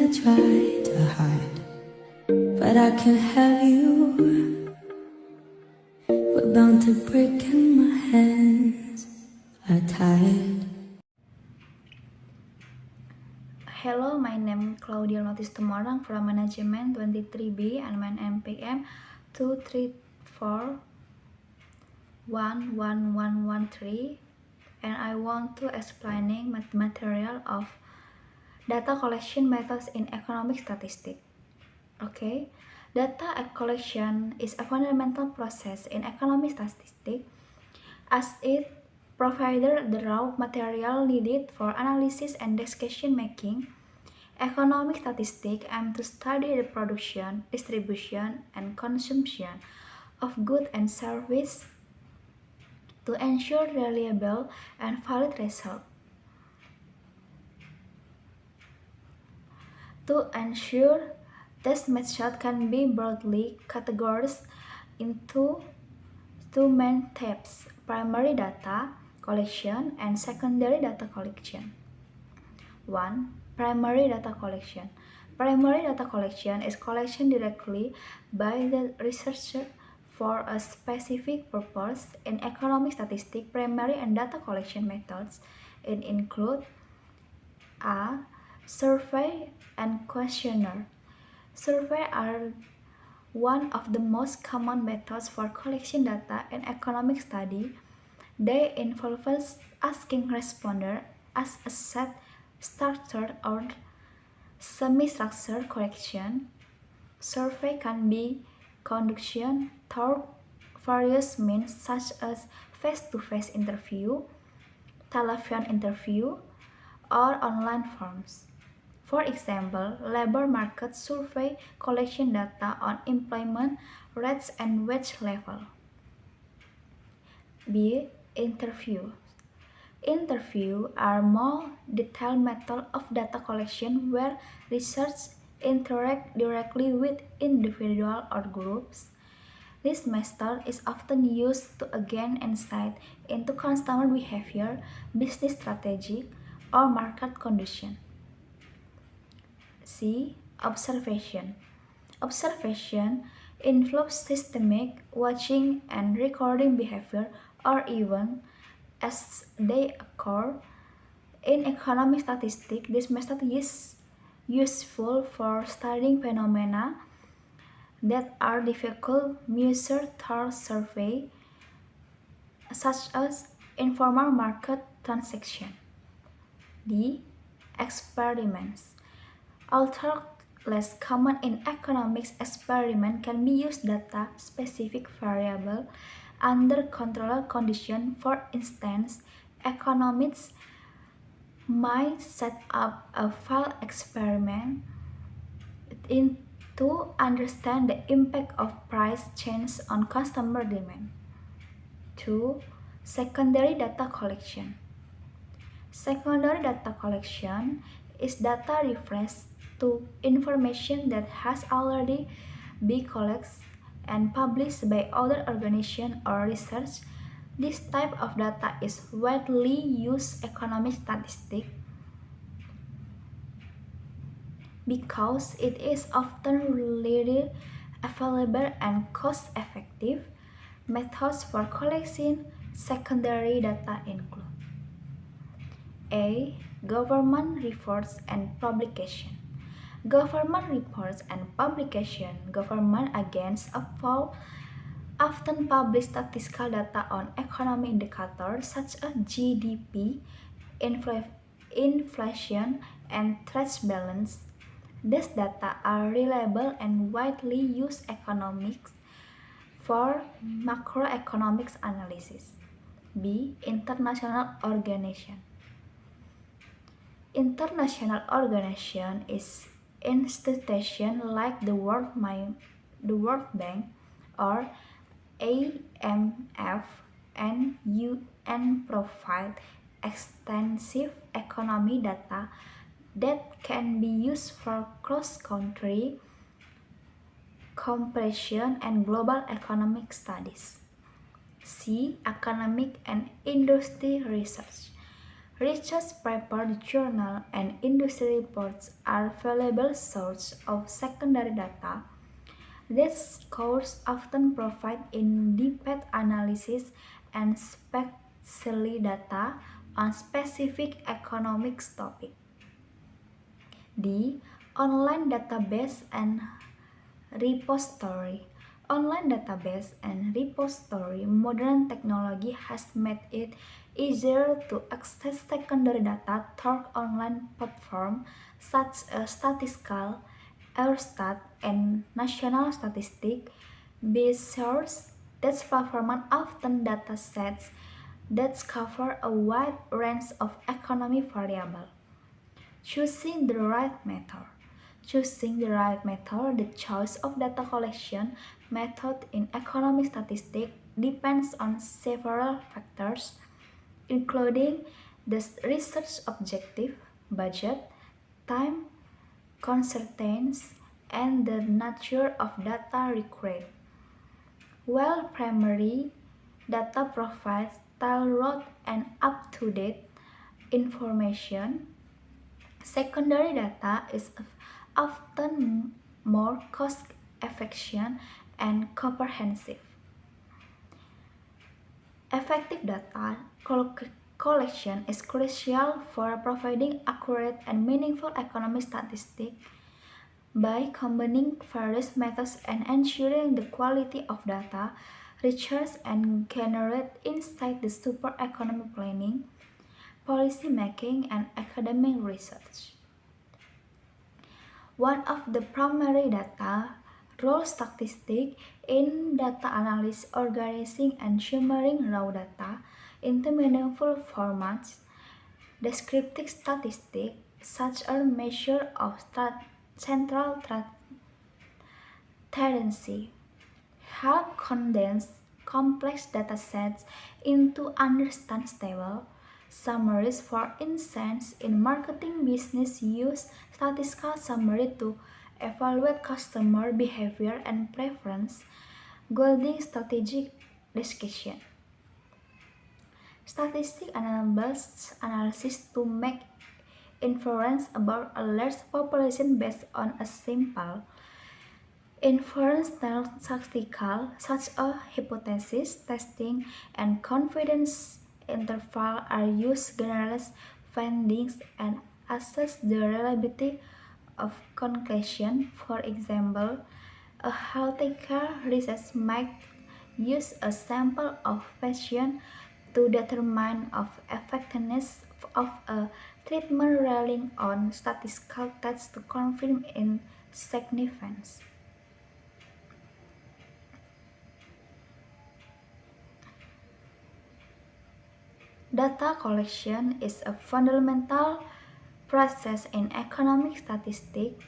try to hide, but I can't have you. We're bound to break and my hands are tied. Hello, my name is Claudia Notis Tumorang from Management 23B and my NPM 2341113, and I want to explaining material of data collection methods in economic statistics. Okay, data collection is a fundamental process in economic statistics as it provides the raw material needed for analysis and decision making. Economic statistics aim to study the production, distribution, and consumption of goods and services to ensure reliable and valid results. To ensure, this method can be broadly categorized into two main types: primary data collection and secondary data collection. 1. Primary data collection. Primary data collection is collection directly by the researcher for a specific purpose. In economic statistics, primary and data collection methods include a. Survey and questionnaire. Surveys are one of the most common methods for collecting data in economic study. They involve asking respondents as a set structured or semi-structured question. Survey can be conducted through various means such as face-to-face interview, telephone interview, or online forms. For example, labor market survey collection data on employment rates and wage level. B. Interview. Interviews are more detailed method of data collection where researchers interact directly with individuals or groups. This method is often used to gain insight into customer behavior, business strategy, or market condition. C. Observation. Observation involves systemic watching and recording behavior or events as they occur. In economic statistics, this method is useful for studying phenomena that are difficult to measure through survey, such as informal market transactions. D. Experiments. Although less common in economics, experiments can be used data-specific variable under controlled conditions. For instance, economists might set up a field experiment to understand the impact of price change on customer demand. 2. Secondary data collection. Secondary data collection is data reference to information that has already been collected and published by other organizations or research. This type of data is widely used in economic statistics because it is often readily available and cost-effective. Methods for collecting secondary data include A. Government reports and publication. Government reports and publication. Government agencies often publish statistical data on economic indicators such as GDP, inflation, and trade balance. These data are reliable and widely used economics for macroeconomics analysis. B. International organization. International organization is institution like the World Bank or IMF and UN provide extensive economic data that can be used for cross-country comparison and global economic studies. C. Academic and industry research. Research papers, journals, and industry reports are valuable sources of secondary data. These scores often provide in-depth analysis and especially data on specific economic topics. D. Online database and repository. Online database and repository. Modern technology has made it easier to access secondary data through online platforms such as Statistical, Eurostat, and National Statistic. Besides, these platforms often data sets that cover a wide range of economic variables. Choosing the right method. Choosing the right method, the choice of data collection method in economic statistics depends on several factors, including the research objective, budget, time constraints, and the nature of data required. While primary data provides tailored and up-to-date information, secondary data is often more cost-effective and comprehensive. Effective data collection is crucial for providing accurate and meaningful economic statistics. By combining various methods and ensuring the quality of data, research and generate insight to support economic planning, policy making, and academic research. One of the primary data role statistics in data analysis, organizing and summarizing raw data into meaningful formats. Descriptive statistics, such as measure of central tendency, help condense complex datasets into understandable summaries. For instance, in marketing business, use statistical summary to evaluate customer behavior and preference, guiding strategic decision. Statistics enables analysis to make inference about a large population based on a simple inference statistical, such as hypothesis testing and confidence interval are used to generalize findings and assess the reliability of conclusion. For example, a healthcare research might use a sample of patients to determine of effectiveness of a treatment relying on statistical tests to confirm in significance. Data collection is a fundamental process in economic statistics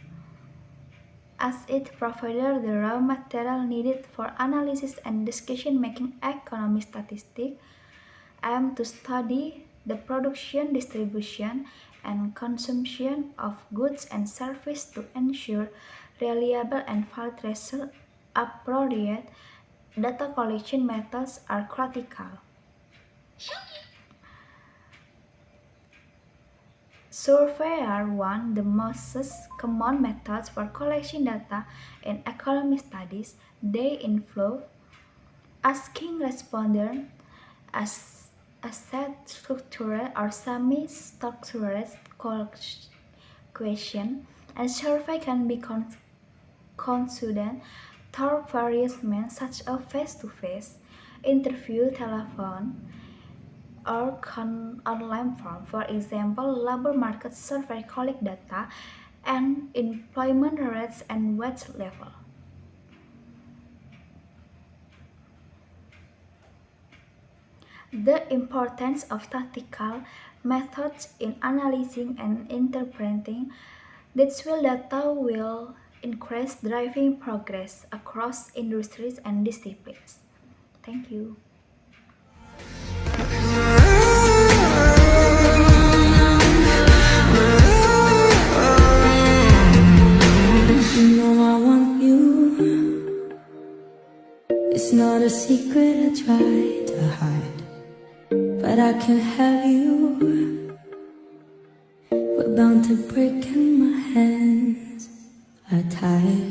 as it provides the raw material needed for analysis and decision-making. Economic statistics aim to study the production, distribution, and consumption of goods and services to ensure reliable and valid results. Appropriate data collection methods are critical. Surveys are one of the most common methods for collecting data in economic studies. They involve asking respondents asset structured or semi-structured questions, and survey can be conducted through various means such as face-to-face interview, telephone, or online form. For example, labor market survey collect data and employment rates and wage level. The importance of statistical methods in analyzing and interpreting digital data will increase driving progress across industries and disciplines. Thank you. You know I want you. It's not a secret I try to hide, but I can't have you. We're bound to break and my hands are tied.